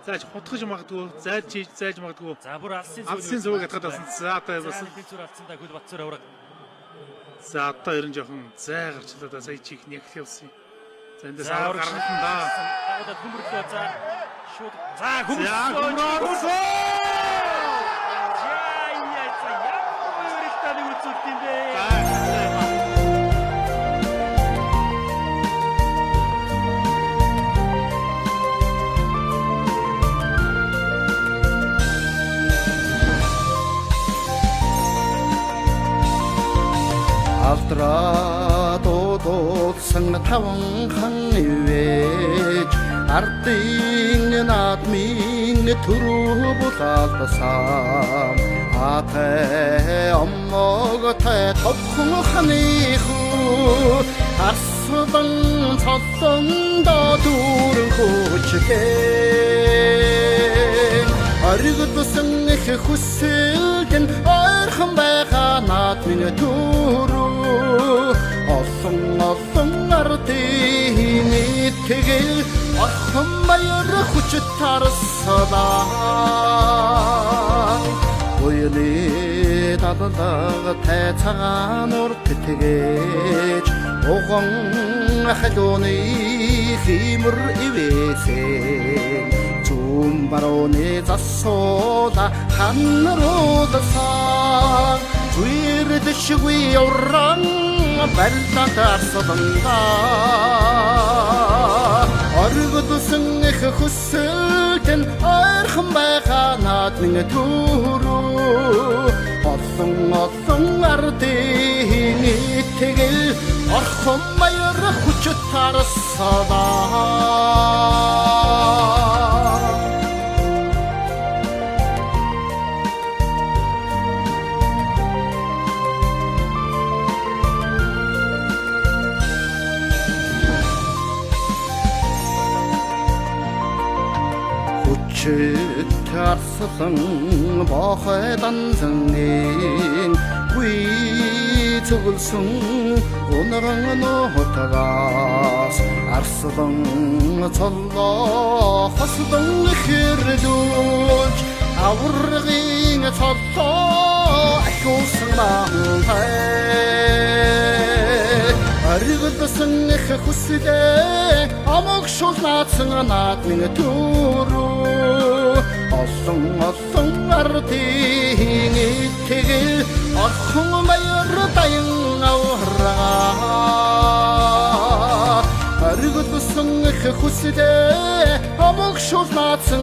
зааж хутгаж магадгүй, зааж магадгүй. За бүр алсын зүг ятгаад болсон. За одоо явсан. Бицүр авсан да хөл Батцуур авраг. За одоо ерөн жоохон зай гарчлаа да сая чих нягт явсан. За эндээс авраг гаргасан да. Одоо хүмрлөө за шууд. За хүмрлөө. Яа за яа үргэлжлэн үзүүлт юм бэ. Алдраадуудсан тавхан ивэж ардын наадмын төрөө булаалтасан атай оммоготой товхон ханыхуу арслан цоллондо дүүрэн хүчтэй оригдсан их хүсэлтэн ойрхон байгаа наадмын төрөө олон ардын итгэл орхон баяр хүчит тарсалаа Уяны талалга тайцагаан урт тэгэж уган халууны химэр ивэсэн зүүн барууны засуула ханруудасан зүрдэшгүй уран барилдаарсаланда оргодсон их хүсэлтэн ойрхон байгаа наадмын төрөө олон ардын итгэл орхон баяр хүчит тарсалаа Тарсан бохой данзангийн гүй цуглсан унаран нотагаас арслан цоллоо хослон хэрлүүлж аврагын цоллоо ахиусан баахай оригдсан их хүсэлээ амог шулнаацсан наадмын төрөө олон ардын итгэл орхон баяр даян авраа оригдсан их хүсэлээ амог шул